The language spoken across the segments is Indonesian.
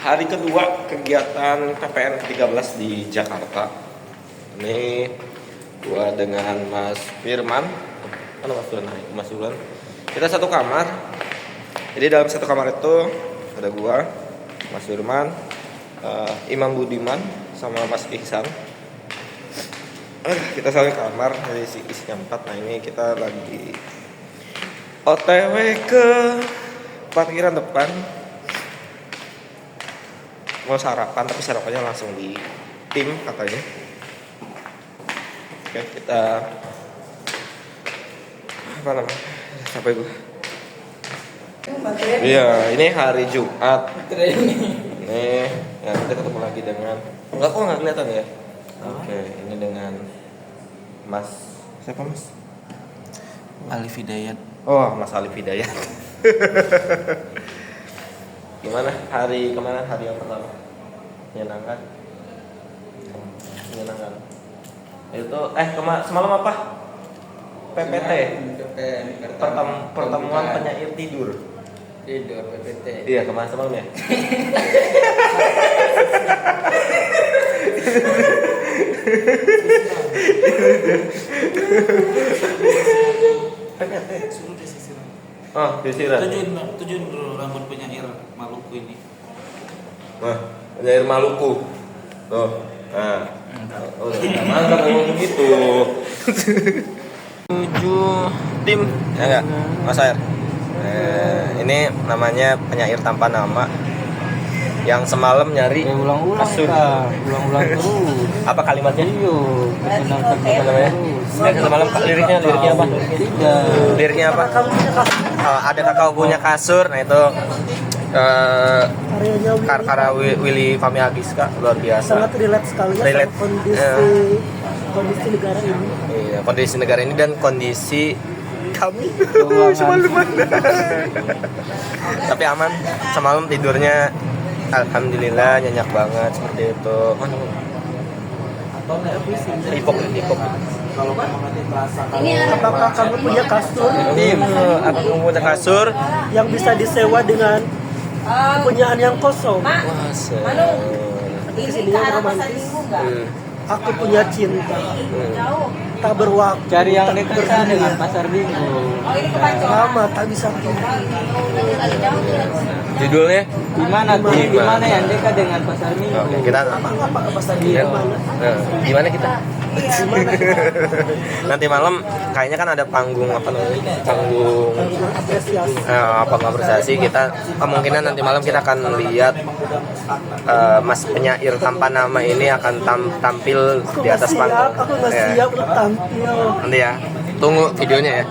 Hari kedua kegiatan PPN ke-13 di Jakarta. Ini gua dengan Mas Firman. Mana Mas Firman? Mas Firman. Kita satu kamar. Jadi dalam satu kamar itu ada gua, Mas Firman, Imam Budiman sama Mas Ihsan. Kita satu kamar, jadi isinya 4. Nah ini kita lagi OTW ke parkiran depan. Mau sarapan, tapi sarapannya langsung di tim katanya. Oke, kita apa namanya? Sampai gue. Iya, ini hari Jumat. Nih, ya kita ketemu lagi dengan kok nggak kelihatan ya? Oke, ini dengan Mas siapa Mas? Alif Hidayat. Oh, Mas Alif Hidayat. Gimana hari kemarin, hari yang pertama? Menyenangkan? Menyenangkan. Itu semalam apa? PPT. Pertemuan penyair tidur. Tidur PPT. Iya, kemarin semalam ya. PPT Suruh disisir. Oh, disirah. Tujuan rambut penyair Maluku ini. Nah, penyair Maluku. Tuh. Nah. Oh, mantap ngomong gitu. 7 tim, ya enggak? Mas Air. Ini namanya penyair tanpa nama yang semalam nyari Ulang-ulang kasur. Ulang-ulang terus. Apa kalimatnya? Iyo, Apa namanya? Semalam liriknya apa? Tidak. Liriknya apa? Ada kakak punya kasur. Nah itu karya Willy Fahmi Agiska, luar biasa. Sangat relate sekali ya Relate. sama kondisi negara ini. Iya, kondisi negara ini dan kondisi kami semalam. Tapi aman, semalam tidurnya alhamdulillah nyenyak banget seperti itu. Hipok. Kalau kamu nanti merasakan Apakah kamu punya kasur Apa kamu punya kasur yang bisa disewa dengan kepunyaan yang kosong? Masa. Kesininya romantis. Aku punya cinta tak berwaktu. cari yang dekat dengan pasar minggu. Lama tak bisa tidur. Judulnya Di mana yang dekat dengan pasar minggu? oke, kita Apa pasar di mana? gimana kita nanti malam kayaknya kan ada panggung Apresiasi. apresiasi. Kita kemungkinan nanti malam kita akan lihat Mas penyair tanpa nama ini akan tampil Aku di nggak atas siap, panggung. aku nggak Ya, siap untuk tampil. nanti ya, tunggu videonya ya.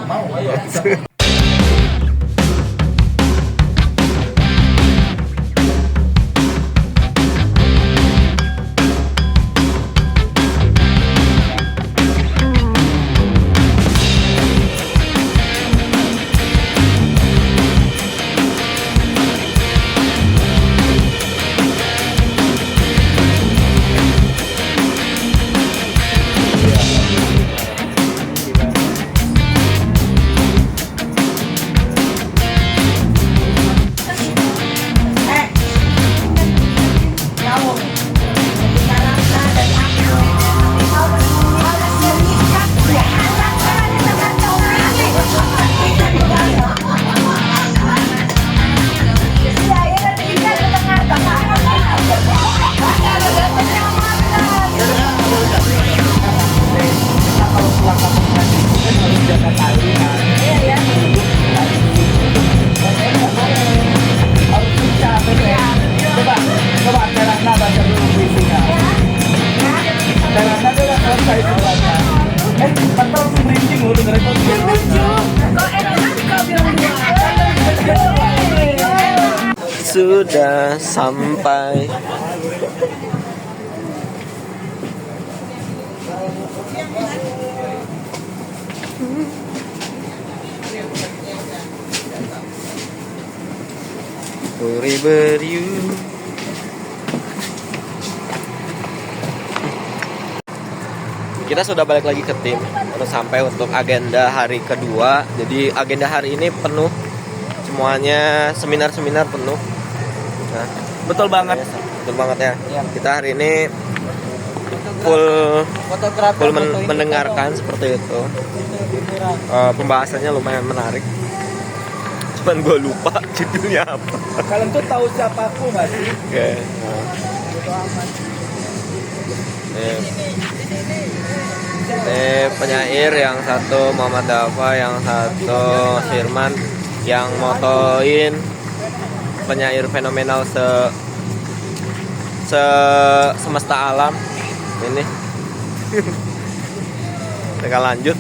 Sudah sampai. Beriu. Kita sudah balik lagi ke tim untuk sampai untuk agenda hari kedua. Jadi agenda hari ini penuh, semuanya seminar-seminar penuh. Nah, Betul banget. Betul banget ya. Iya. Kita hari ini full Fotografer mendengarkan seperti itu. Pembahasannya lumayan menarik. Cuman gue lupa judulnya apa. Kalian tuh tahu siapa aku nggak sih? Oke. Ini penyair yang satu Muhammad Dafa, yang satu Firman, yang motoin penyair fenomenal semesta alam ini. Kita lanjut.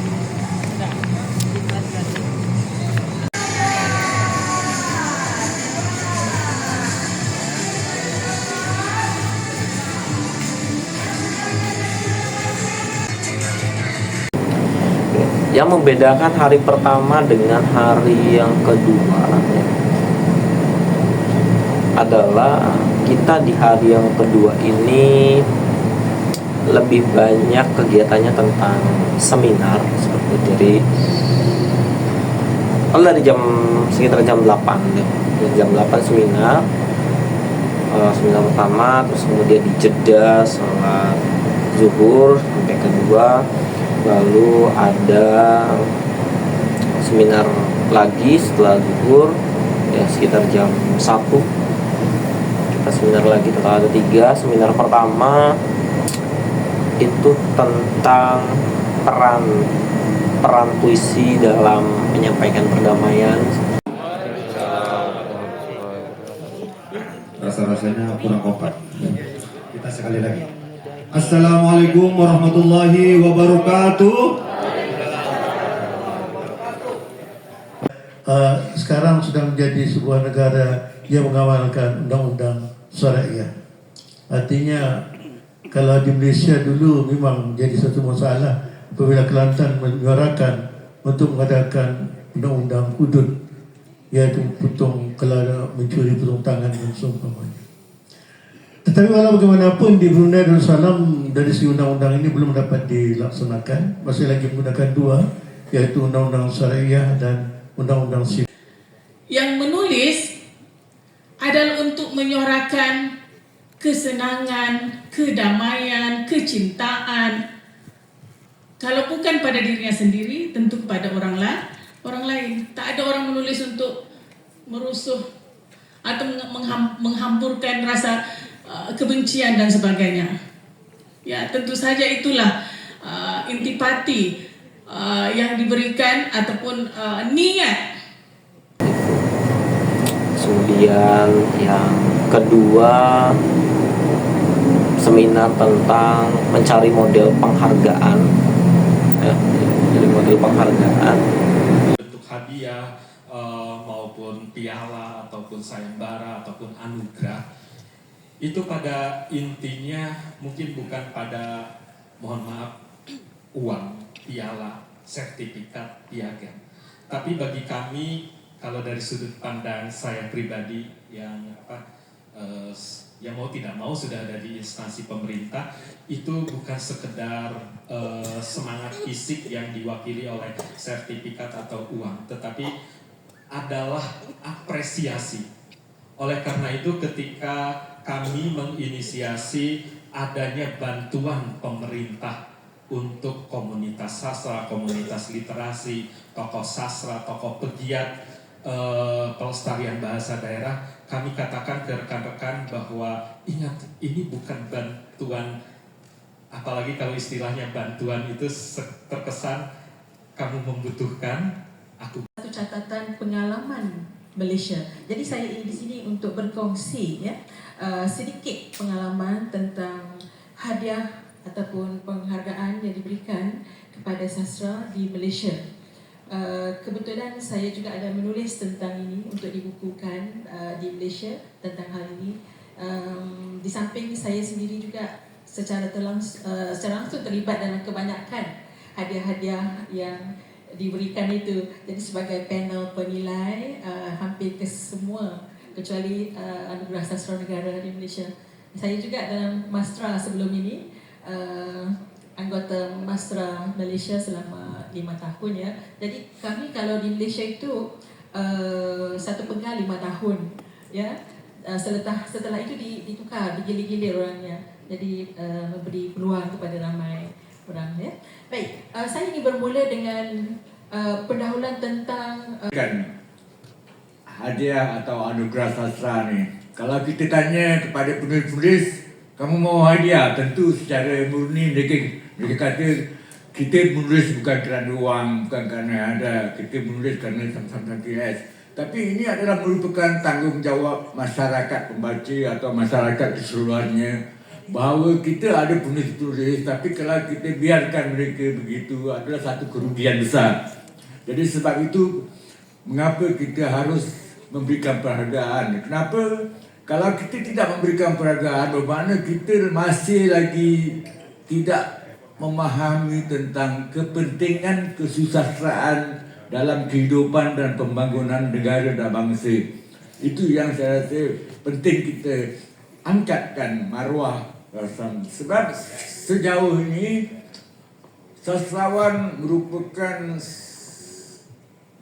Yang membedakan hari pertama dengan hari yang kedua ya, adalah kita di hari yang kedua ini lebih banyak kegiatannya tentang seminar seperti dari sekitar jam 8 deh. Jam 8 seminar pertama, terus kemudian dijeda sholat zuhur sampai kedua, lalu ada seminar lagi setelah zuhur ya sekitar jam 1 kita seminar lagi. Total ada 3 seminar. Pertama itu tentang peran puisi dalam menyampaikan perdamaian. Rasa-rasanya kurang kompak. Kita sekali lagi. Assalamualaikum warahmatullahi wabarakatuh. Sekarang sudah menjadi sebuah negara yang mengamalkan undang-undang syariah. Artinya kalau di Malaysia dulu memang menjadi satu masalah apabila Kelantan menyuarakan untuk mengadakan undang-undang hudud, yaitu kalau ada mencuri potong tangan dan seumpamanya. Tetapi walau bagaimanapun di Brunei Darussalam dari segi undang-undang ini belum dapat dilaksanakan, masih lagi menggunakan 2, yaitu undang-undang syariah dan undang-undang sivil. Yang menulis adalah untuk menyuarakan kesenangan, kedamaian, kecintaan. Kalau bukan pada dirinya sendiri, tentu pada orang lain. Tak ada orang menulis untuk merusuh atau menghamburkan rasa kebencian dan sebagainya. Ya, tentu saja itulah intipati yang diberikan ataupun niat. Kemudian yang kedua seminar tentang mencari model penghargaan ya, jadi model penghargaan bentuk hadiah maupun piala ataupun sayembara ataupun anugerah itu pada intinya mungkin bukan pada, mohon maaf, uang, piala, sertifikat, piagam, tapi bagi kami kalau dari sudut pandang saya pribadi yang yang mau tidak mau sudah ada di instansi pemerintah, itu bukan sekedar semangat fisik yang diwakili oleh sertifikat atau uang, tetapi adalah apresiasi. Oleh karena itu ketika kami menginisiasi adanya bantuan pemerintah untuk komunitas sastra, komunitas literasi, tokoh sastra, tokoh pegiat pelestarian bahasa daerah, kami katakan ke rekan-rekan bahwa ingat, ini bukan bantuan, apalagi kalau istilahnya bantuan itu terkesan kamu membutuhkan, aku. Satu catatan pengalaman Malaysia. Jadi saya di sini untuk berkongsi ya sedikit pengalaman tentang hadiah ataupun penghargaan yang diberikan kepada sastra di Malaysia. Kebetulan saya juga ada menulis tentang ini untuk dibukukan di Malaysia tentang hal ini. Di samping saya sendiri juga secara langsung terlibat dalam kebanyakan hadiah-hadiah yang diberikan itu. Jadi sebagai panel penilai hampir ke semua kecuali Anugerah Sastra Negara di Malaysia. Saya juga dalam Mastra sebelum ini. Anggota Mastra Malaysia selama 5 tahun ya. Jadi kami kalau di Malaysia itu satu penggal 5 tahun ya. setelah itu ditukar, digilir-gilir orangnya. Jadi memberi peluang kepada ramai orang ya. Baik, saya ingin bermula dengan pendahuluan tentang Kan hadiah atau anugerah sastra ni. Kalau kita tanya kepada penulis-penulis, kamu mau hadiah? Tentu secara murni mereka kata kita menulis bukan kerana wang, bukan kerana ada. Kita menulis kerana sama-sama KS. Tapi ini adalah merupakan tanggungjawab masyarakat pembaca atau masyarakat keseluruhannya, bahawa kita ada penulis-penulis, tapi kalau kita biarkan mereka begitu adalah satu kerugian besar. Jadi sebab itu mengapa kita harus memberikan penghargaan? Kenapa? Kalau kita tidak memberikan penghargaan, bermakna kita masih lagi tidak memahami tentang kepentingan kesusastraan dalam kehidupan dan pembangunan negara dan bangsa. Itu yang saya rasa penting kita angkatkan maruah. Sebab sejauh ini sastrawan merupakan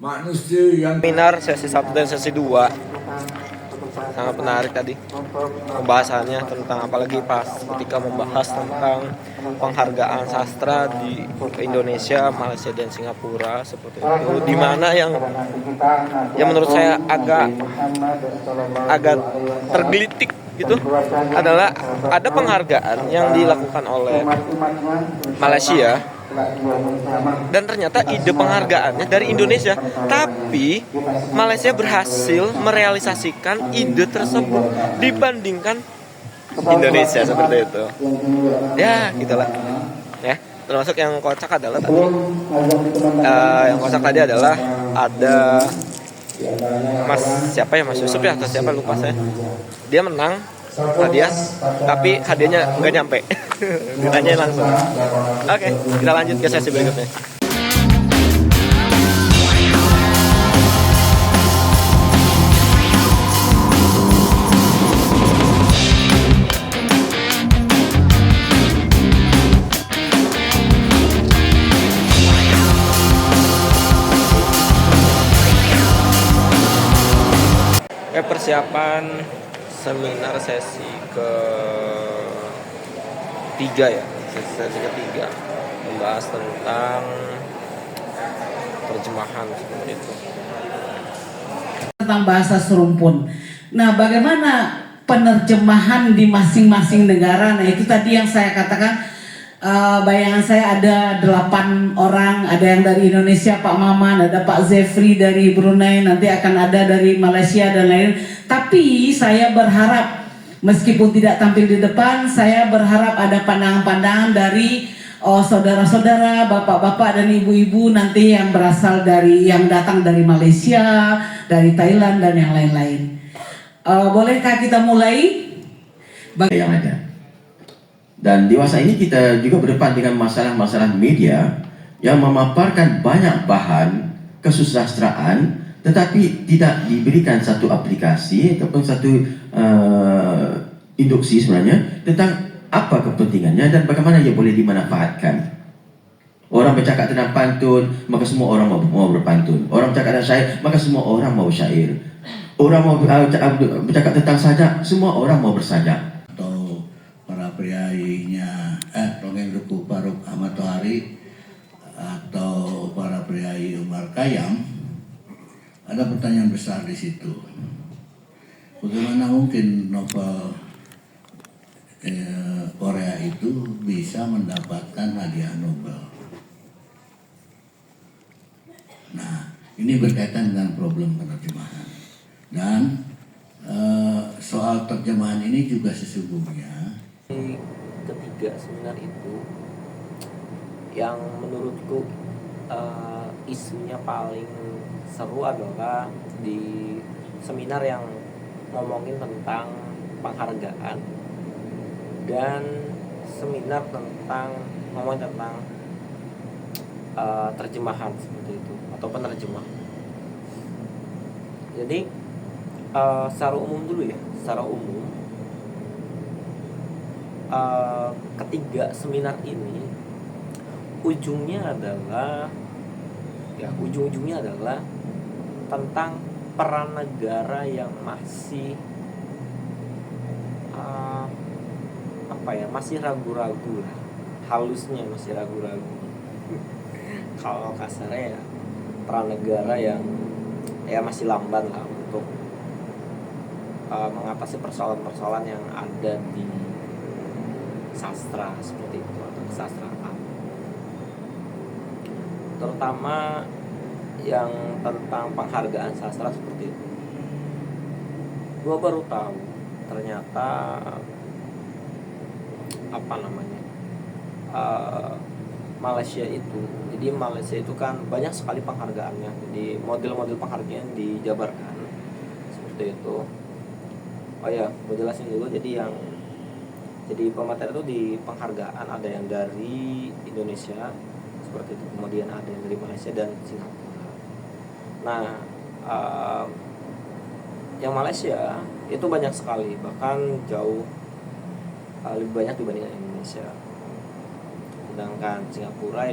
manusia yang Seminar sesi 1 dan sesi 2 sangat menarik tadi pembahasannya tentang, apalagi pas ketika membahas tentang penghargaan sastra di Indonesia, Malaysia dan Singapura seperti itu, di mana yang menurut saya agak tergelitik gitu adalah ada penghargaan yang dilakukan oleh Malaysia dan ternyata ide penghargaannya dari Indonesia, tapi Malaysia berhasil merealisasikan ide tersebut dibandingkan Indonesia seperti itu. Ya, gitulah. Ya, termasuk yang kocak adalah tadi. Yang kocak tadi adalah ada Mas Yusuf ya atau siapa lupa saya. Dia menang hadiah, tapi hadiahnya nggak nyampe. Ditanya langsung. Oke, kita lanjut ke sesi berikutnya. Persiapan seminar sesi ke-3 ya, sesi ke-3 membahas tentang terjemahan seperti itu. Tentang bahasa serumpun. Nah, bagaimana penerjemahan di masing-masing negara? Nah, itu tadi yang saya katakan. Bayangan saya ada 8 orang, ada yang dari Indonesia Pak Maman, ada Pak Zefri dari Brunei, nanti akan ada dari Malaysia dan lain. Tapi saya berharap meskipun tidak tampil di depan, saya berharap ada pandangan-pandangan dari saudara-saudara, bapak-bapak dan ibu-ibu nanti yang berasal dari, yang datang dari Malaysia, dari Thailand dan yang lain-lain. Bolehkah kita mulai? Yang ada. Dan di masa ini kita juga berdepan dengan masalah-masalah media yang memaparkan banyak bahan kesusastraan tetapi tidak diberikan satu aplikasi ataupun satu induksi sebenarnya tentang apa kepentingannya dan bagaimana ia boleh dimanfaatkan. Orang bercakap tentang pantun, maka semua orang mau berpantun. Orang bercakap tentang syair, maka semua orang mau syair. Orang mau bercakap tentang sajak, semua orang mau bersajak. Priainya Dongeng Duku Faruk Ahmad Tohari atau para priai Umar Khayyam, ada pertanyaan besar di situ. Bagaimana mungkin novel Korea itu bisa mendapatkan hadiah Nobel? Nah, ini berkaitan dengan problem penerjemahan. Dan soal terjemahan ini juga sesungguhnya Ketiga seminar itu yang menurutku isunya paling seru adalah di seminar yang ngomongin tentang penghargaan dan seminar tentang ngomongin tentang terjemahan seperti itu atau penerjemah. Jadi secara umum dulu ya, secara umum ketiga seminar ini ujungnya adalah tentang peran negara yang masih apa ya, masih ragu-ragu lah, halusnya masih ragu-ragu. Kalau kasarnya ya pranegara yang ya masih lamban lah untuk mengatasi persoalan-persoalan yang ada di sastra seperti itu atau kesastraan, terutama yang tentang penghargaan sastra seperti itu. Gue baru tahu ternyata apa namanya, Malaysia itu, jadi Malaysia itu kan banyak sekali penghargaannya, jadi model-model penghargaan dijabarkan seperti itu. Oh ya, gue jelasin dulu. Jadi pemateri itu di penghargaan ada yang dari Indonesia seperti itu, kemudian ada yang dari Malaysia dan Singapura. Nah, yang Malaysia itu banyak sekali, bahkan jauh lebih banyak dibandingkan Indonesia. Sedangkan Singapura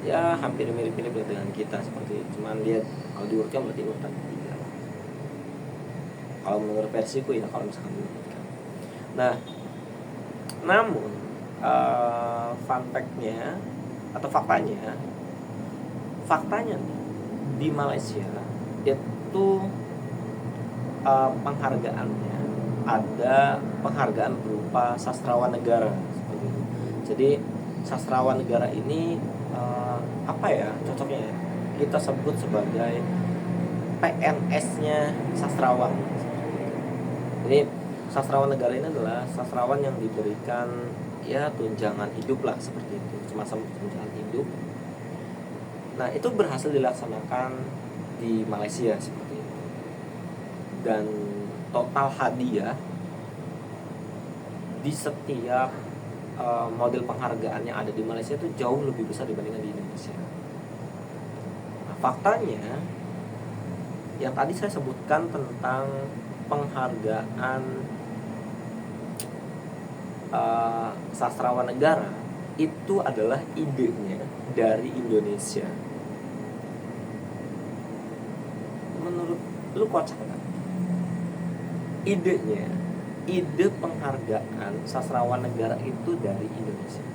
ya hampir mirip-mirip dengan kita seperti itu. Cuman dia kalau diurutkan berarti urutan ketiga. Kalau menurut versiku ya, kalau misalkan diurutkan. Nah, namun fun fact-nya atau faktanya di Malaysia itu penghargaannya ada penghargaan berupa sastrawan negara seperti itu. Jadi sastrawan negara ini apa ya cocoknya ya? Kita sebut sebagai PNS-nya sastrawan. Jadi sastrawan negara ini adalah sastrawan yang diberikan ya tunjangan hidup lah seperti itu, semacam tunjangan hidup. Nah, itu berhasil dilaksanakan di Malaysia seperti itu. Dan total hadiah di setiap model penghargaan yang ada di Malaysia itu jauh lebih besar dibandingkan di Indonesia. Nah, faktanya yang tadi saya sebutkan tentang penghargaan sastrawan negara itu adalah idenya dari Indonesia. Menurut lu kocak kan? Ide penghargaan sastrawan negara itu dari Indonesia.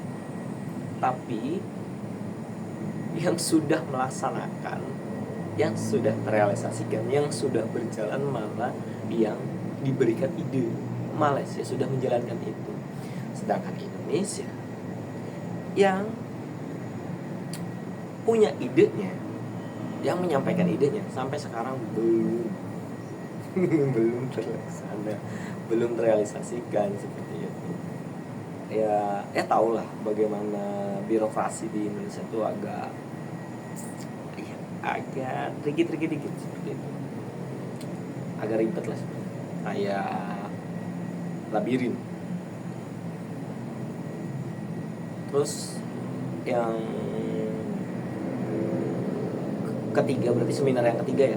Tapi yang sudah melaksanakan, yang sudah terrealisasikan, yang sudah berjalan malah yang diberikan ide. Malaysia sudah menjalankan itu. Sedangkan Indonesia yang punya idenya, yang menyampaikan idenya sampai sekarang belum terlaksana, belum terrealisasikan seperti itu. Ya tahulah bagaimana birokrasi di Indonesia itu agak tricky dikit seperti itu, agak ribet lah, kayak labirin. Terus yang ketiga, berarti seminar yang ketiga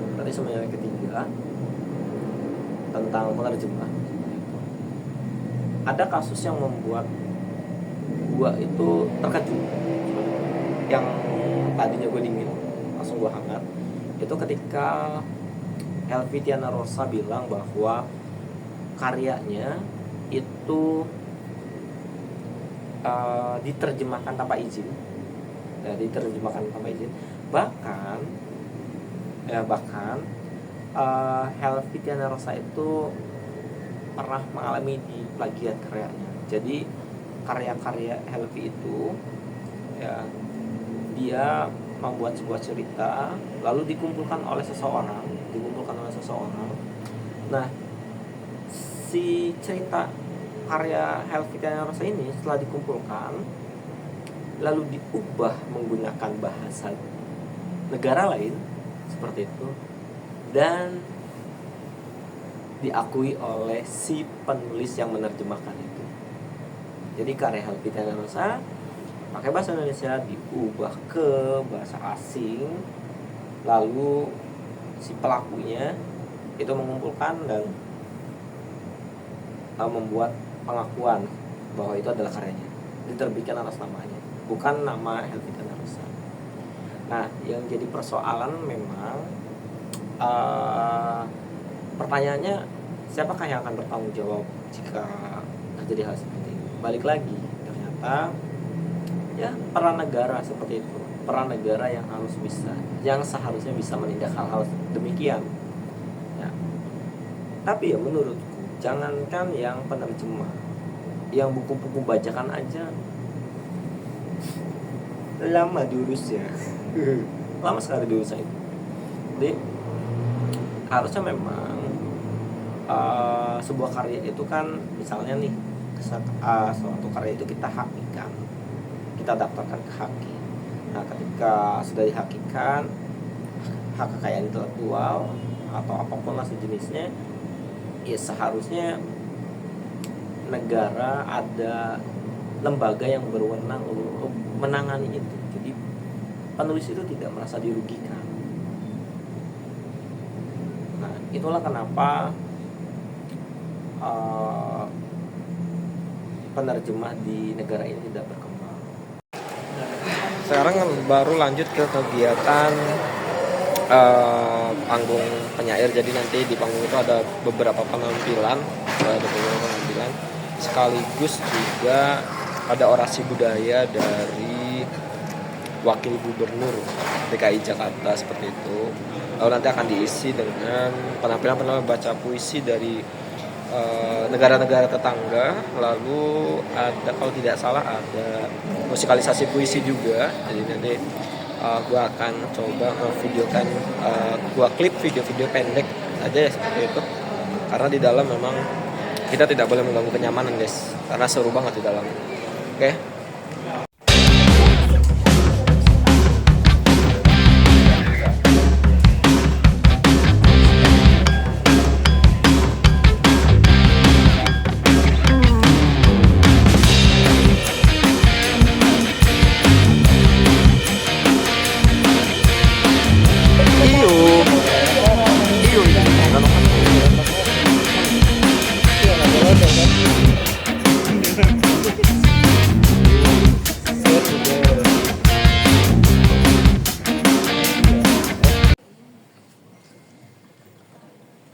tentang penerjemah. Ada kasus yang membuat gua itu terkejut, yang tadinya gua dingin langsung gua hangat. Itu ketika Helvi Tiana Rosa bilang bahwa karyanya itu diterjemahkan tanpa izin, bahkan Helvi Tiana Rosa itu pernah mengalami di plagiat karyanya. Jadi karya-karya Helvi itu ya dia membuat sebuah cerita lalu dikumpulkan oleh seseorang. Nah, si cerita karya Helvi Tiana Rosa ini setelah dikumpulkan lalu diubah menggunakan bahasa negara lain seperti itu dan diakui oleh si penulis yang menerjemahkan itu. Jadi karya Helvi Tiana Rosa pakai bahasa Indonesia diubah ke bahasa asing, lalu si pelakunya itu mengumpulkan dan membuat pengakuan bahwa itu adalah karyanya, diterbitkan atas namanya, bukan nama Helvi Tiana Rosa. Nah, yang jadi persoalan memang pertanyaannya, siapakah yang akan bertanggung jawab jika terjadi hal seperti ini? balik lagi ternyata ya peran negara seperti itu, peran negara yang seharusnya bisa menindak hal-hal demikian ya. Tapi ya menurutku jangankan yang penerjemah, yang buku-buku bacakan aja lama diurusnya lama sekali diurusnya itu. Jadi harusnya memang sebuah karya itu kan, misalnya nih suatu karya itu kita hakikan, kita daftarkan ke haki. Nah ketika sudah dihakikan, hak kekayaan intelektual atau apapun lah sejenisnya, ya seharusnya negara ada lembaga yang berwenang untuk menangani itu. Jadi penulis itu tidak merasa dirugikan. Nah itulah kenapa penerjemah di negara ini tidak berkembang. Sekarang baru lanjut ke kegiatan panggung penyair. Jadi nanti di panggung itu ada beberapa penampilan, sekaligus juga ada orasi budaya dari Wakil Gubernur DKI Jakarta seperti itu. Lalu nanti akan diisi dengan penampilan baca puisi dari negara-negara tetangga. Lalu ada, kalau tidak salah, ada musikalisasi puisi juga. Jadi nanti gue akan coba videokan, gue klip video-video pendek aja ya seperti itu. Karena di dalam memang kita tidak boleh mengganggu kenyamanan guys, karena seru banget di dalam. Oke.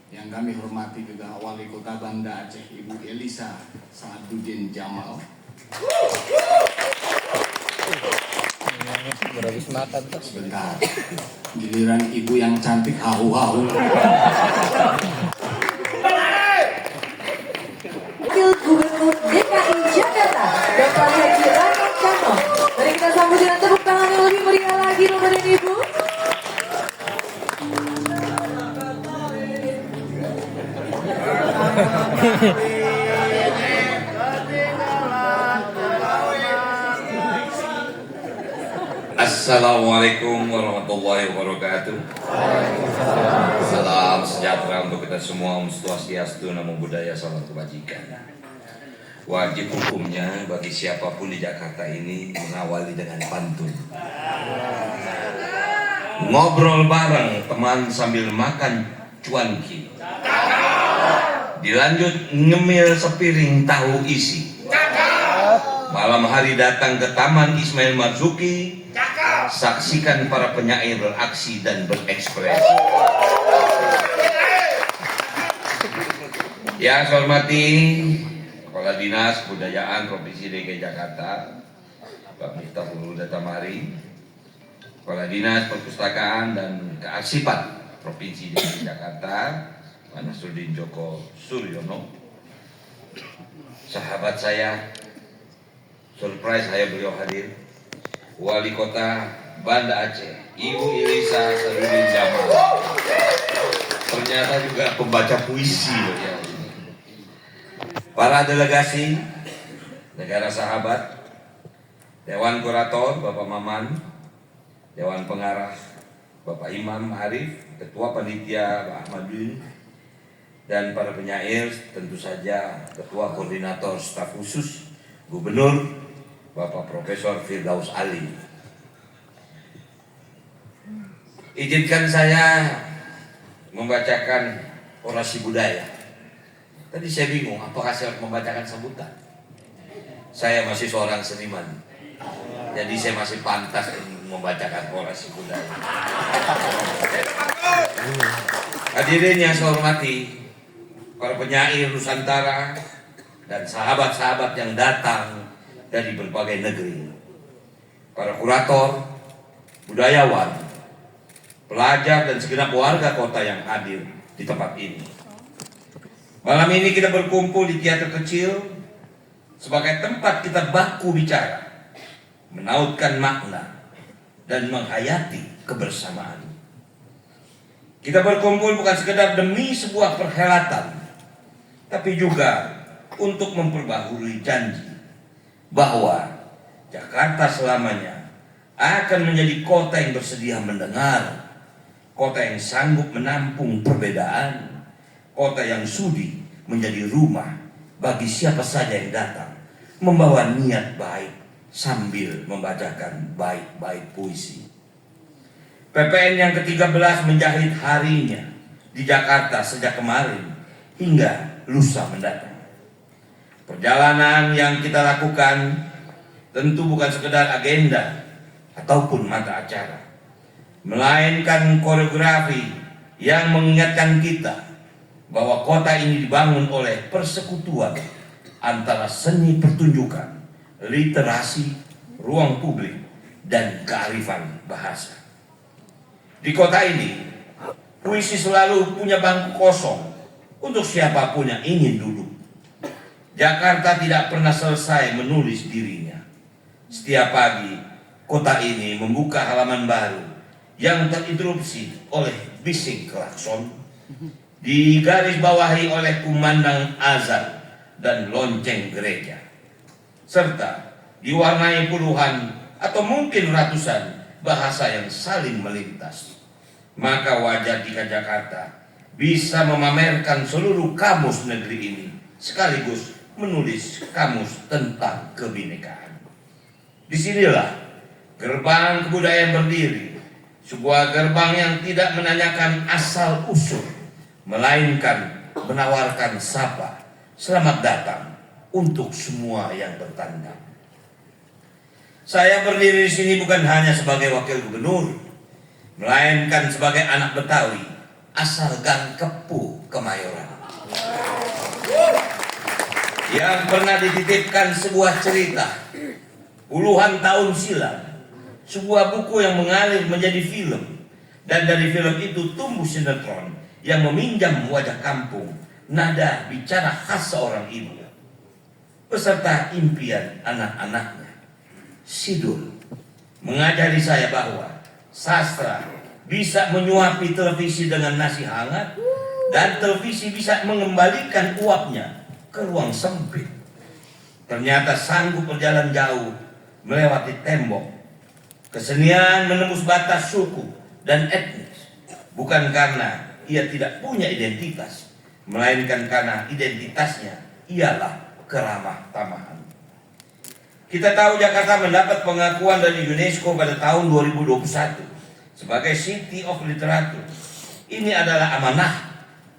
Yang kami hormati juga Wali Kota Banda Aceh Ibu Elisa Saduddin Jamal. Sebentar, giliran ibu yang cantik hahu-hahu. Wakil Gubernur DKI Jakarta, Bapak Haji Rano Karno. Mari kita sambut dengan tepuk tangan yang lebih meriah lagi, Bapak dan Ibu. Assalamualaikum warahmatullahi wabarakatuh. Salam sejahtera untuk kita semua. Om Swastiastu, Namo Buddhaya, salam kebajikan. Wajib hukumnya bagi siapapun di Jakarta ini mengawali dengan pantun. Ngobrol bareng teman sambil makan cuanki. Dilanjut ngemil sepiring tahu isi. Malam hari datang ke Taman Ismail Marzuki. Saksikan para penyair beraksi dan berekspresi. Yang saya hormati Kepala Dinas Kebudayaan Provinsi DKI Jakarta Pak Miftahul Huda Tamari, Kepala Dinas Perpustakaan dan Kearsipan Provinsi DKI Jakarta Pak Nasruddin Djoko Suryono, sahabat saya, surprise saya beliau hadir, Wali Kota Banda Aceh Ibu Elisa Saduddin Jamal, ternyata juga pembaca puisi loh ya. Para delegasi negara sahabat, Dewan Kurator Bapak Maman, Dewan Pengarah Bapak Imam Arif, Ketua Panitia Pak Ahmadin, dan para penyair, tentu saja Ketua Koordinator Staf Khusus Gubernur Bapak Profesor Firdaus Ali. Izinkan saya membacakan orasi budaya. Tadi saya bingung apakah saya harus membacakan sambutan. Saya masih seorang seniman, jadi saya masih pantas membacakan orasi budaya. Hadirin yang saya hormati, para penyair Nusantara, dan sahabat-sahabat yang datang dari berbagai negeri. Para kurator, budayawan, pelajar, dan segenap warga kota yang hadir di tempat ini. Malam ini kita berkumpul di teater kecil sebagai tempat kita baku bicara, menautkan makna, dan menghayati kebersamaan. Kita berkumpul bukan sekedar demi sebuah perhelatan, tapi juga untuk memperbaharui janji bahwa Jakarta selamanya akan menjadi kota yang bersedia mendengar, kota yang sanggup menampung perbedaan, kota yang sudi menjadi rumah bagi siapa saja yang datang, membawa niat baik sambil membacakan bait-bait puisi. PPN yang ke-13 menjahit harinya di Jakarta sejak kemarin hingga lusa mendatang. Perjalanan yang kita lakukan tentu bukan sekedar agenda ataupun mata acara, melainkan koreografi yang mengingatkan kita bahwa kota ini dibangun oleh persekutuan antara seni pertunjukan, literasi, ruang publik, dan kearifan bahasa. Di kota ini, puisi selalu punya bangku kosong untuk siapapun yang ingin duduk. Jakarta tidak pernah selesai menulis dirinya. Setiap pagi, kota ini membuka halaman baru yang terinterupsi oleh bising klakson, digaris bawahi oleh kumandang azan dan lonceng gereja, serta diwarnai puluhan atau mungkin ratusan bahasa yang saling melintas. Maka wajah Dika Jakarta bisa memamerkan seluruh kamus negeri ini, sekaligus menulis kamus tentang kebinekaan. Disinilah gerbang kebudayaan berdiri, sebuah gerbang yang tidak menanyakan asal usul, melainkan menawarkan sapa, selamat datang untuk semua yang bertanda. Saya berdiri di sini bukan hanya sebagai wakil gubernur, melainkan sebagai anak Betawi asal Gang Kepu, Kemayoran, yang pernah dititipkan sebuah cerita puluhan tahun silam, sebuah buku yang mengalir menjadi film, dan dari film itu tumbuh sinetron yang meminjam wajah kampung, nada bicara khas seorang ibu, beserta impian anak-anaknya. Sidul mengajari saya bahwa sastra bisa menyuapi televisi dengan nasi hangat, dan televisi bisa mengembalikan uapnya ke ruang sempit. Ternyata sanggup berjalan jauh melewati tembok. Kesenian menembus batas suku dan etnis, bukan karena ia tidak punya identitas, melainkan karena identitasnya ialah keramah tamahan. Kita tahu Jakarta mendapat pengakuan dari UNESCO pada tahun 2021 sebagai City of Literature. Ini adalah amanah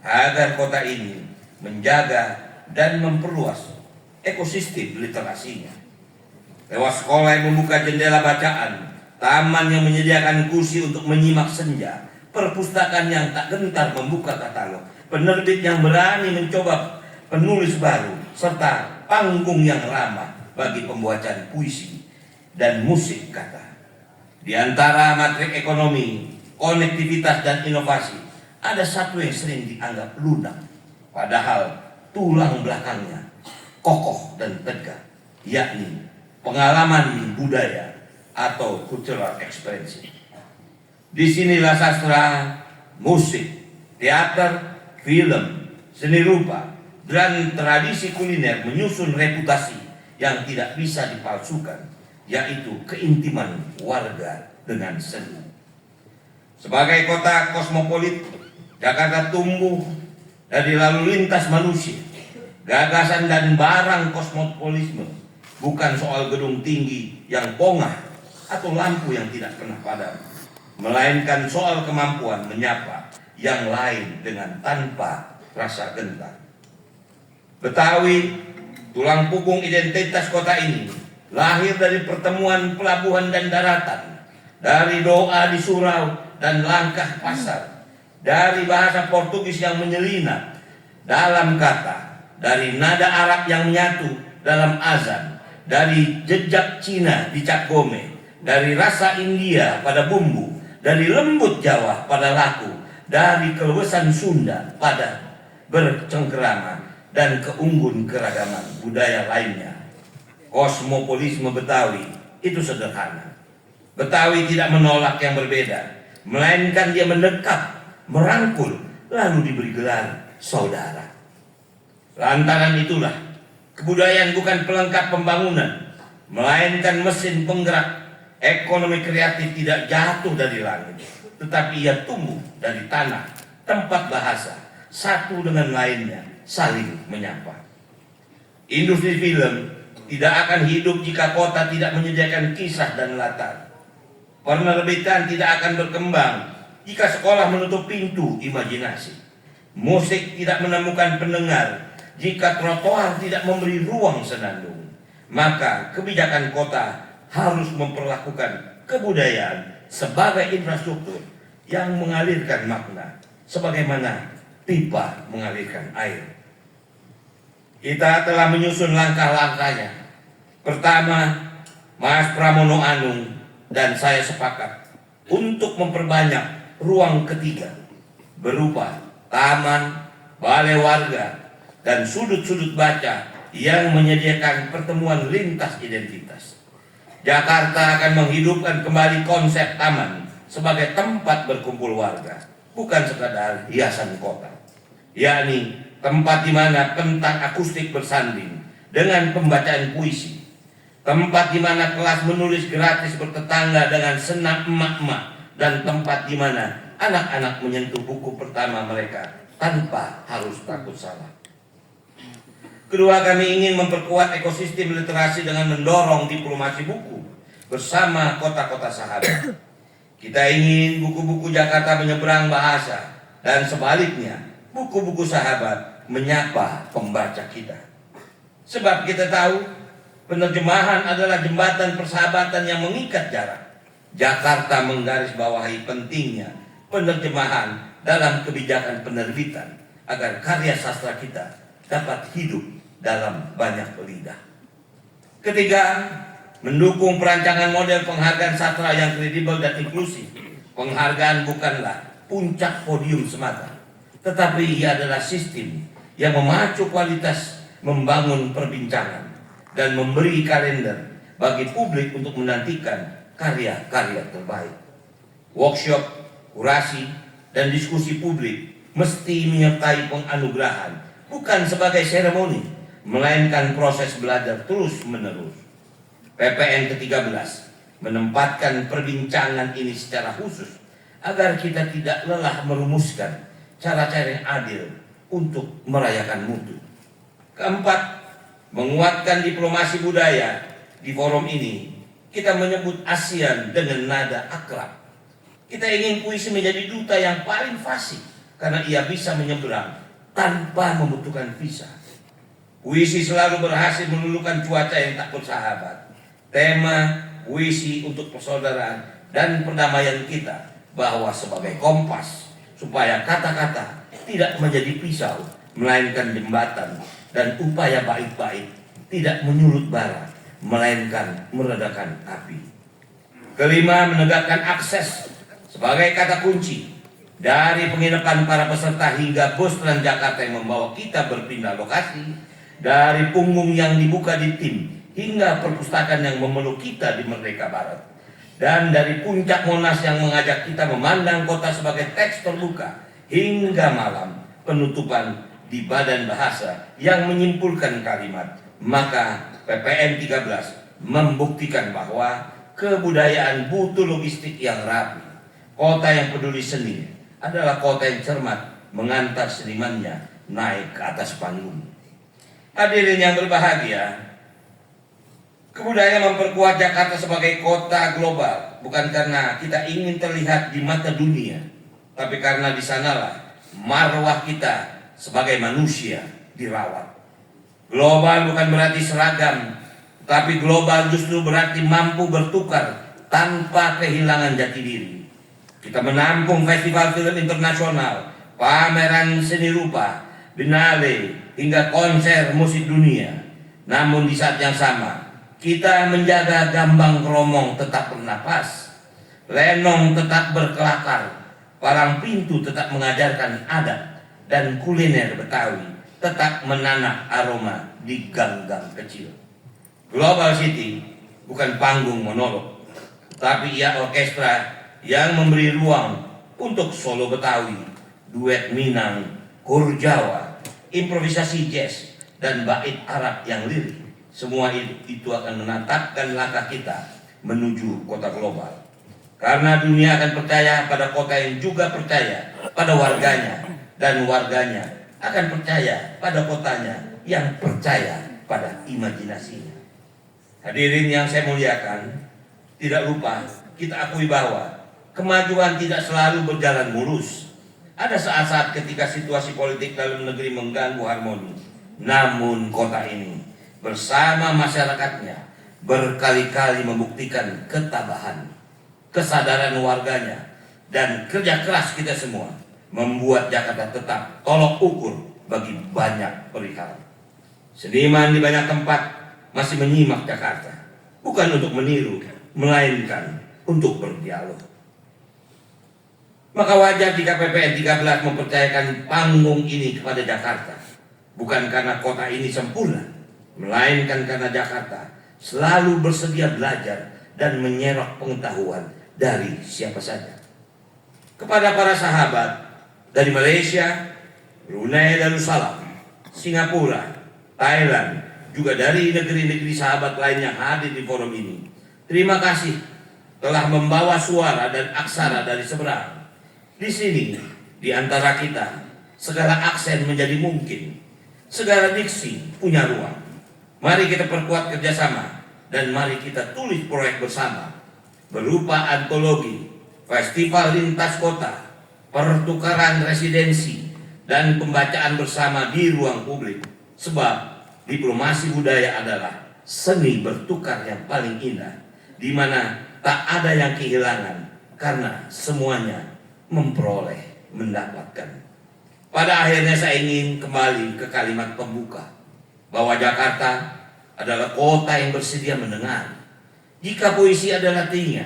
agar kota ini menjaga dan memperluas ekosistem literasinya. Lewat sekolah yang membuka jendela bacaan, taman yang menyediakan kursi untuk menyimak senja, perpustakaan yang tak gentar membuka katalog, penerbit yang berani mencoba penulis baru, serta panggung yang ramah bagi pembuatan puisi dan musik kata. Di antara matrik ekonomi, konektivitas, dan inovasi, ada satu yang sering dianggap lunak, padahal tulang belakangnya kokoh dan tegak, yakni pengalaman budaya atau cultural experience. Disinilah sastra, musik, teater, film, seni rupa, dan tradisi kuliner menyusun reputasi yang tidak bisa dipalsukan, yaitu keintiman warga dengan seni. Sebagai kota kosmopolit, Jakarta tumbuh dari lalu lintas manusia. Gagasan dan barang kosmopolisme bukan soal gedung tinggi yang pongah atau lampu yang tidak pernah padam, melainkan soal kemampuan menyapa yang lain dengan tanpa rasa gentar. Betawi, tulang punggung identitas kota ini, lahir dari pertemuan pelabuhan dan daratan, dari doa di surau dan langkah pasar, dari bahasa Portugis yang menyelinap dalam kata dari nada Arab yang menyatu dalam azan, dari jejak Cina di Cap Gome, dari rasa India pada bumbu, dari lembut Jawa pada laku, dari keluasan Sunda pada bercengkerama, dan keunggun keragaman budaya lainnya. Kosmopolisme Betawi itu sederhana. Betawi tidak menolak yang berbeda, melainkan dia mendekat, merangkul, lalu diberi gelar saudara. Lantaran itulah, kebudayaan bukan pelengkap pembangunan, melainkan mesin penggerak. Ekonomi kreatif tidak jatuh dari langit, tetapi ia tumbuh dari tanah, tempat bahasa, satu dengan lainnya, saling menyapa. Industri film tidak akan hidup jika kota tidak menyediakan kisah dan latar. Penerbitan tidak akan berkembang jika sekolah menutup pintu imajinasi. Musik tidak menemukan pendengar jika trotoar tidak memberi ruang senandung. Maka kebijakan kota harus memperlakukan kebudayaan sebagai infrastruktur yang mengalirkan makna, sebagaimana pipa mengalirkan air. Kita telah menyusun langkah-langkahnya. Pertama, Mas Pramono Anung dan saya sepakat untuk memperbanyak ruang ketiga berupa taman, balai warga, dan sudut-sudut baca yang menyediakan pertemuan lintas identitas. Jakarta akan menghidupkan kembali konsep taman sebagai tempat berkumpul warga, bukan sekadar hiasan kota, yakni tempat di mana pentas akustik bersanding dengan pembacaan puisi, tempat di mana kelas menulis gratis bertetangga dengan senam emak-emak, dan tempat di mana anak-anak menyentuh buku pertama mereka tanpa harus takut salah. Kedua, kami ingin memperkuat ekosistem literasi dengan mendorong diplomasi buku bersama kota-kota sahabat. Kita ingin buku-buku Jakarta menyeberang bahasa, dan sebaliknya buku-buku sahabat menyapa pembaca kita. Sebab kita tahu penerjemahan adalah jembatan persahabatan yang mengikat jarak. Jakarta menggarisbawahi pentingnya penerjemahan dalam kebijakan penerbitan agar karya sastra kita dapat hidup dalam banyak lidah. Ketiga, mendukung perancangan model penghargaan sastra yang kredibel dan inklusif. Penghargaan bukanlah puncak podium semata, tetapi ia adalah sistem yang memacu kualitas, membangun perbincangan, dan memberi kalender bagi publik untuk menantikan karya-karya terbaik. Workshop, kurasi, dan diskusi publik mesti menyertai penganugerahan, bukan sebagai seremoni, melainkan proses belajar terus-menerus. PPN ke-13 menempatkan perbincangan ini secara khusus agar kita tidak lelah merumuskan cara-cara yang adil untuk merayakan mutu. Keempat, menguatkan diplomasi budaya. Di forum ini kita menyebut ASEAN dengan nada akrab. Kita ingin puisi menjadi duta yang paling fasih karena ia bisa menyeberang tanpa membutuhkan visa. Puisi selalu berhasil meluluhkan cuaca yang tak bersahabat. Tema puisi untuk persaudaraan dan perdamaian kita, bahwa sebagai kompas supaya kata-kata tidak menjadi pisau melainkan jembatan, dan upaya baik-baik tidak menyulut bara melainkan meredakan api. Kelima, menegakkan akses sebagai kata kunci dari penginapan para peserta hingga bus Transjakarta yang membawa kita berpindah lokasi, dari punggung yang dibuka di tim hingga perpustakaan yang memeluk kita di Merdeka Barat, dan dari puncak Monas yang mengajak kita memandang kota sebagai teks terbuka hingga malam penutupan di Badan Bahasa yang menyimpulkan kalimat. Maka PPN 13 membuktikan bahwa kebudayaan butuh logistik yang rapi. Kota yang peduli seni adalah kota yang cermat mengantar senimannya naik ke atas panggung. Hadirin yang berbahagia, kebudayaan memperkuat Jakarta sebagai kota global bukan karena kita ingin terlihat di mata dunia, tapi karena di sanalah marwah kita sebagai manusia dirawat. Global bukan berarti seragam, tapi global justru berarti mampu bertukar tanpa kehilangan jati diri. Kita menampung festival film internasional, pameran seni rupa, Biennale, hingga konser musik dunia. Namun di saat yang sama, kita menjaga gambang kromong tetap bernapas, lenong tetap berkelakar, palang pintu tetap mengajarkan adat, dan kuliner Betawi tetap menanak aroma di gang-gang kecil. Global City bukan panggung monolog, tapi ia orkestra yang memberi ruang untuk solo Betawi, duet Minang, kur Jawa, improvisasi jazz, dan bait Arab yang lirik. Semua itu akan menatapkan langkah kita menuju kota global. Karena dunia akan percaya pada kota yang juga percaya pada warganya, dan warganya akan percaya pada kotanya yang percaya pada imajinasinya. Hadirin yang saya muliakan, tidak lupa kita akui bahwa kemajuan tidak selalu berjalan mulus. Ada saat-saat ketika situasi politik dalam negeri mengganggu harmoni. Namun kota ini bersama masyarakatnya berkali-kali membuktikan ketabahan, kesadaran warganya, dan kerja keras kita semua membuat Jakarta tetap tolok ukur bagi banyak perihal. Seniman di banyak tempat masih menyimak Jakarta, bukan untuk meniru, melainkan untuk berdialog. Maka wajar jika PPN 13 mempercayakan panggung ini kepada Jakarta, bukan karena kota ini sempurna, melainkan karena Jakarta selalu bersedia belajar dan menyerap pengetahuan dari siapa saja. Kepada para sahabat dari Malaysia, Brunei Darussalam, Singapura, Thailand, juga dari negeri-negeri sahabat lain yang hadir di forum ini, terima kasih telah membawa suara dan aksara dari seberang. Di sini, di antara kita, segala aksen menjadi mungkin, segala diksi punya ruang. Mari kita perkuat kerjasama, dan mari kita tulis proyek bersama berupa antologi, festival lintas kota, pertukaran residensi, dan pembacaan bersama di ruang publik. Sebab diplomasi budaya adalah seni bertukar yang paling indah, di mana tak ada yang kehilangan karena semuanya memperoleh, mendapatkan. Pada akhirnya saya ingin kembali ke kalimat pembuka, bahwa Jakarta adalah kota yang bersedia mendengar. Jika puisi adalah telinga,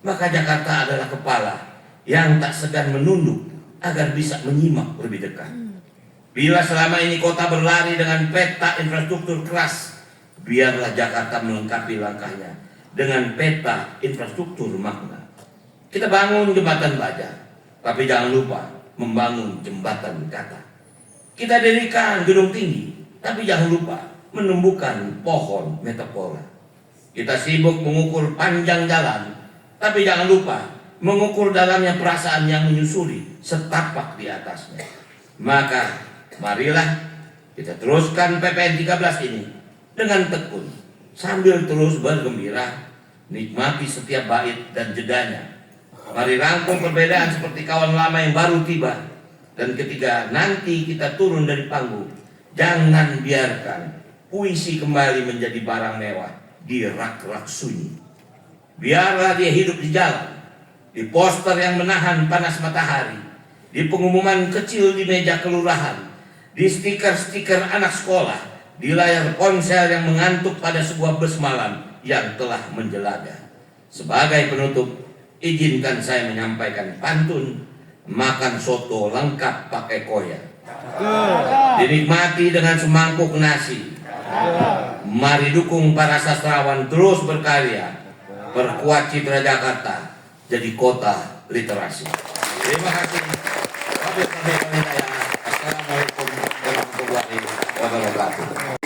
maka Jakarta adalah kepala yang tak segan menunduk agar bisa menyimak lebih dekat. Bila selama ini kota berlari dengan peta infrastruktur keras, biarlah Jakarta melengkapi langkahnya dengan peta infrastruktur makna. Kita bangun jembatan baja, tapi jangan lupa membangun jembatan kata. Kita dirikan gedung tinggi, tapi jangan lupa menumbuhkan pohon metafora. Kita sibuk mengukur panjang jalan, tapi jangan lupa mengukur dalamnya perasaan yang menyusuri setapak di atasnya. Maka marilah kita teruskan PPN 13 ini dengan tekun, sambil terus bergembira, nikmati setiap bait dan jedanya. Mari rangkum perbedaan seperti kawan lama yang baru tiba. Dan ketika nanti kita turun dari panggung, jangan biarkan puisi kembali menjadi barang mewah di rak-rak sunyi. Biarlah dia hidup di jalan, di poster yang menahan panas matahari, di pengumuman kecil di meja kelurahan, di stiker-stiker anak sekolah, di layar ponsel yang mengantuk pada sebuah bus malam yang telah menjelaga. Sebagai penutup, izinkan saya menyampaikan pantun makan soto lengkap pakai koya. Dinikmati dengan semangkuk nasi. Mari dukung para sastrawan terus berkarya, perkuat citra Jakarta jadi kota literasi. Terima kasih. Assalamualaikum warahmatullahi wabarakatuh.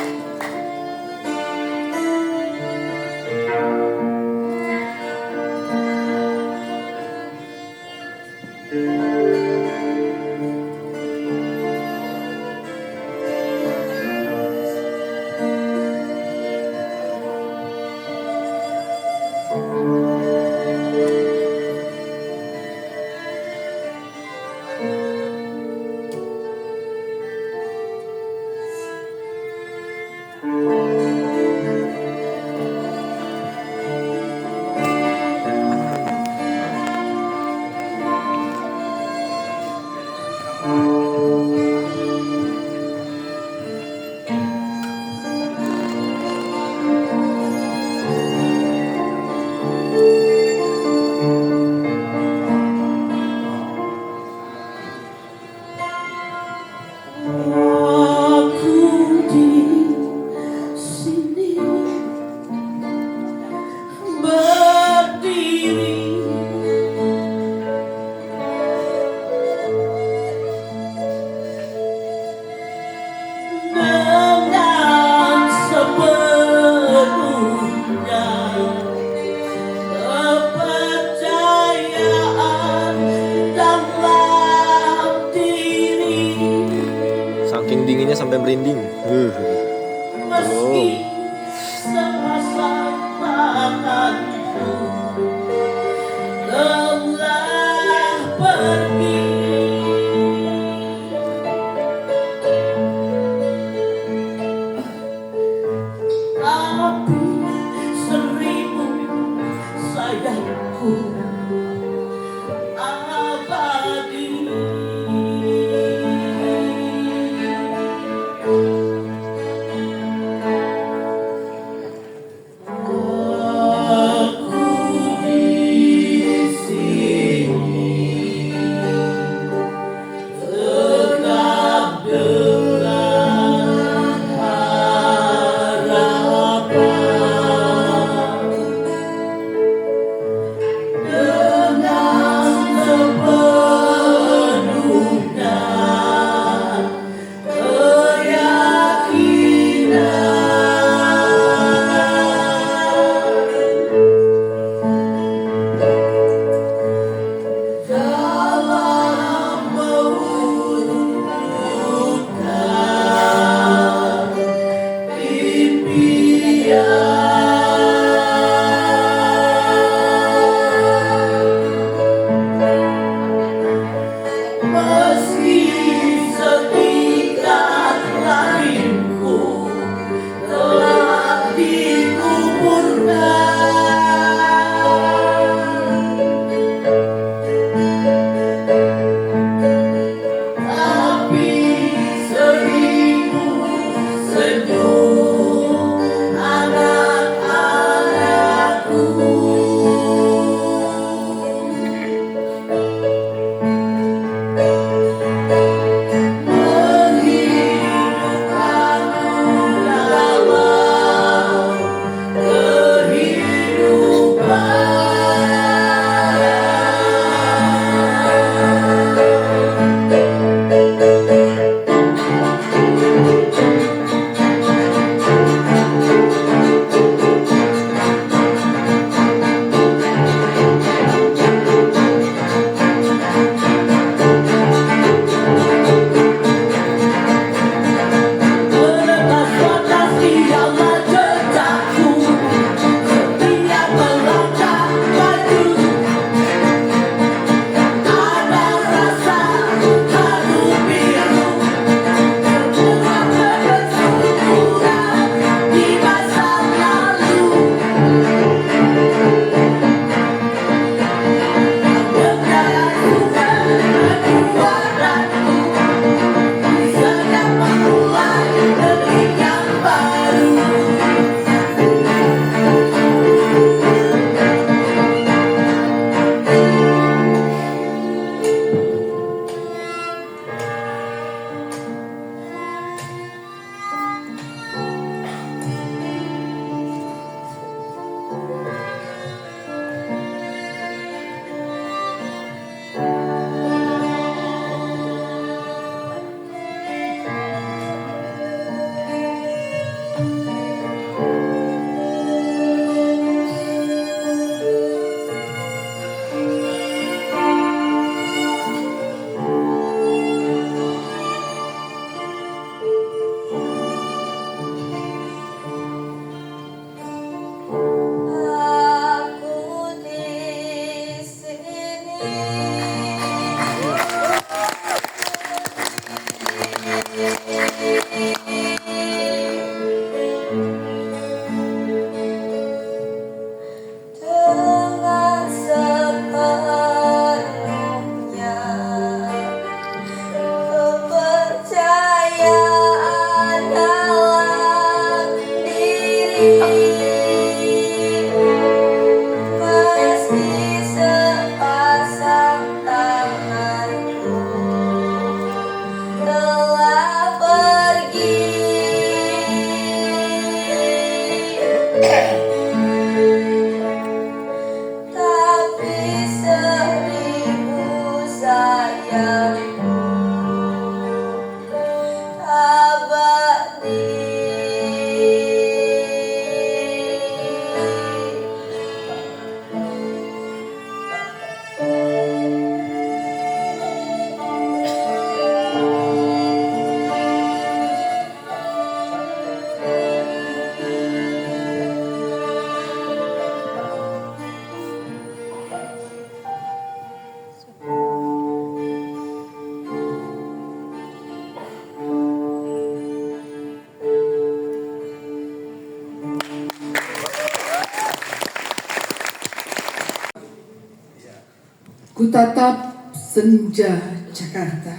Kutatap senja Jakarta,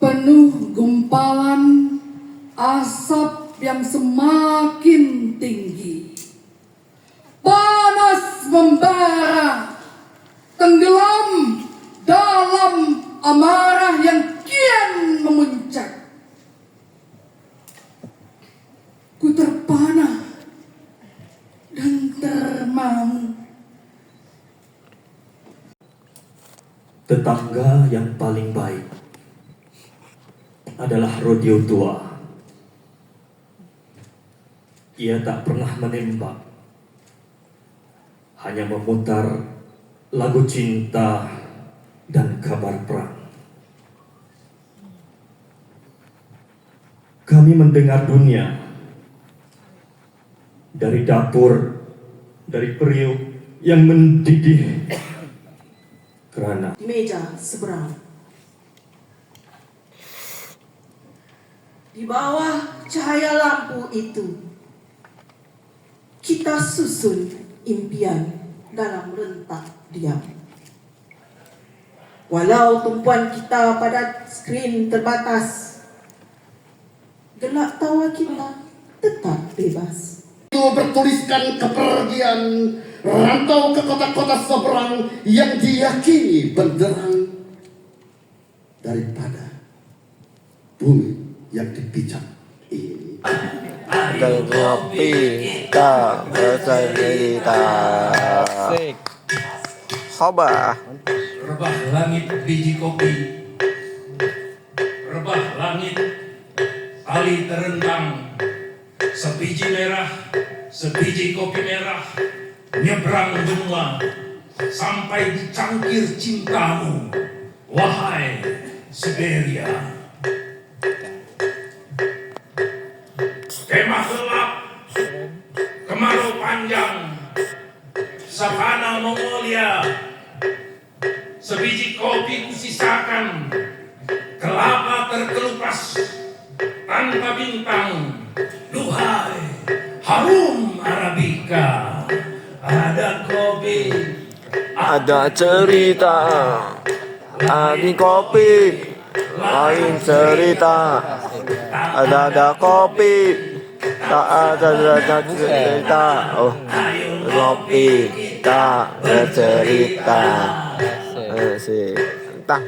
penuh gumpalan asap yang semakin tinggi, panas membara, tenggelam dalam amarah yang kian memuncak. Ku terpana dan termangu. Tetangga yang paling baik adalah rodeo tua. Ia tak pernah menembak, hanya memutar lagu cinta dan kabar perang. Kami mendengar dunia dari dapur, dari periuk yang mendidih kerana meja seberang. Di bawah cahaya lampu itu, kita susun impian dalam rentak diam. Walau tumpuan kita pada skrin terbatas, gelak tawa kita tetap bebas. Itu bertuliskan kepergian rantau ke kota-kota seberang yang diyakini benderang daripada bumi yang dipijak ini. Dan ngopi tak bercerita. Soba. Rebah langit biji kopi, rebah langit tali terentang, sebiji merah, sebiji kopi merah, nyebrang benua sampai di cangkir cintamu, wahai Siberia. Kemah gelap, kemarau panjang, savana Mongolia. Sebiji kopi kusisakan, kelapa terkelupas tanpa bintang. Duhai harum Arabica, ada kopi, ada cerita, ada kopi, lain cerita. Ada kopi, tak ada cerita. Oh, kopi tak bercerita. Sih, tang.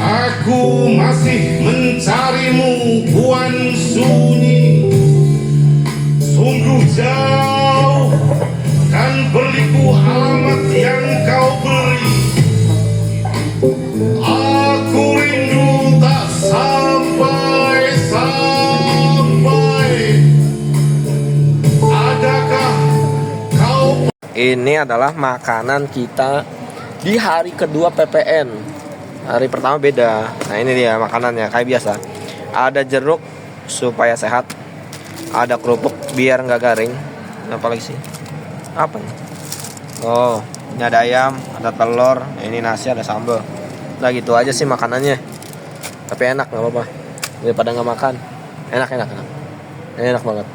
Aku masih mencarimu, Puan Sunyi. Sungguh jauh dan berliku alamat yang kau beri. Aku rindu tak sampai. Adakah kau? Ini adalah makanan kita di hari kedua PPN. Hari pertama beda. Nah ini dia makanannya kayak biasa. Ada jeruk supaya sehat. Ada kerupuk biar nggak garing. Apa lagi sih? Apa ini? Oh, ini ada ayam, ada telur, ini nasi, ada sambal. Nah gitu aja sih makanannya. Tapi enak, nggak apa-apa. Daripada nggak makan. Enak. Enak banget.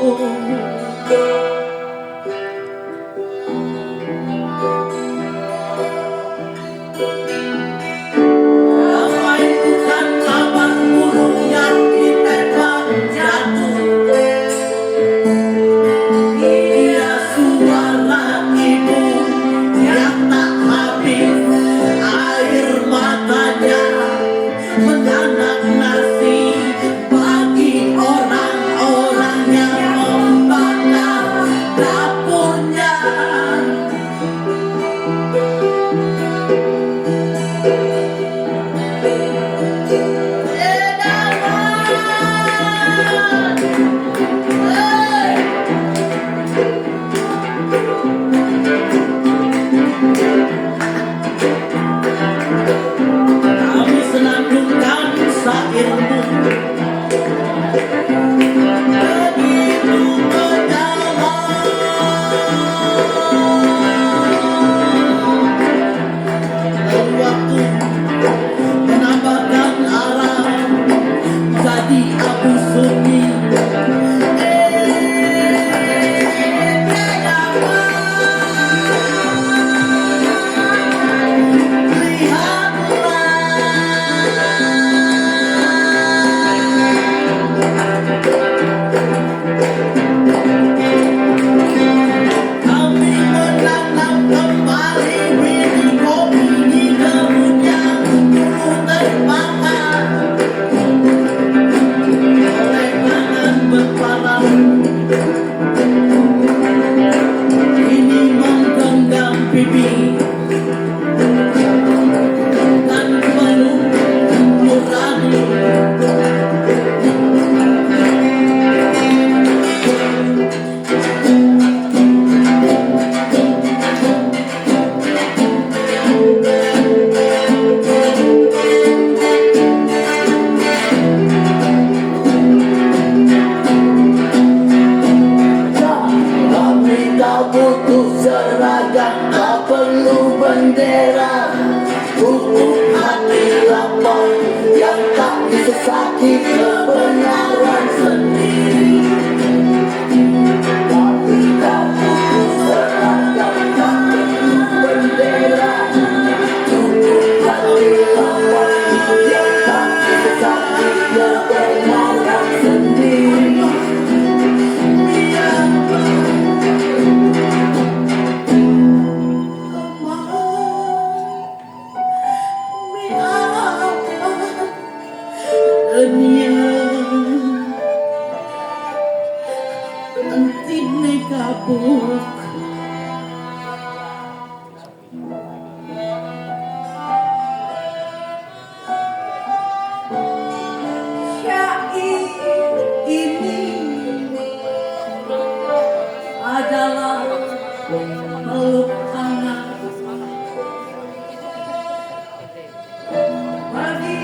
Damai bukan kabar burung yang ditembak jatuh. Ia suara ibu yang tak habis air matanya menganak nasi bagi orang-orang yang membakar dapurnya. Kami senandungkan sairmu begitu mendalam. Dan waktu menambahkan arah jadi abu sunyi. Kami menanam kembali biji kopi di kebun yang dulu terbakar oleh tangan berparang. Ini menggenggam pipi dan penuh nurani. Kami tak butuh seragam, tak perlu bendera. Untuk hati lapar yang tak disesaki kebenaran sendiri. Kami tak butuh seragam, tak perlu bendera. Untuk hati lapar yang tak disesaki kebenaran sendiri. Nanti kabur. Syair ini adalah peluk hangat bagi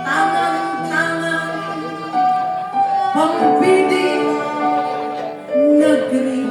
tangan-tangan pembidik negeri.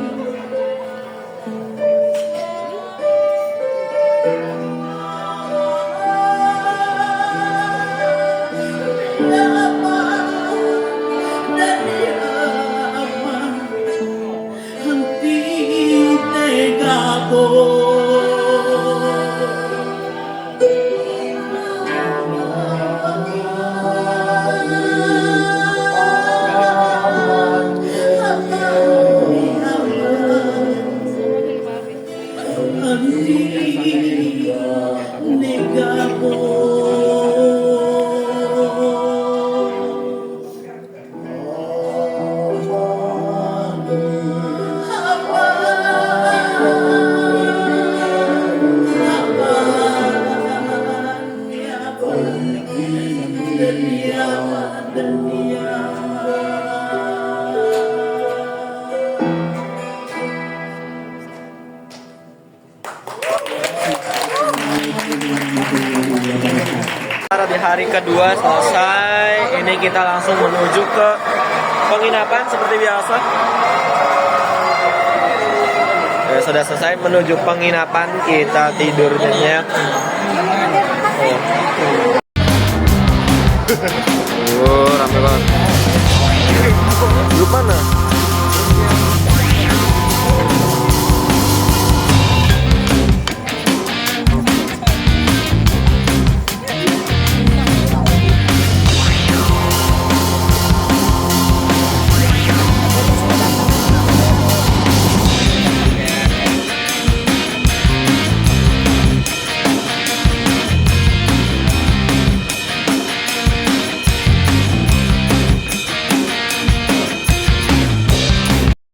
Di hari kedua selesai, ini kita langsung menuju ke penginapan seperti biasa. Sudah selesai menuju penginapan, kita tidur nyenyak. Rame banget. Lu mana?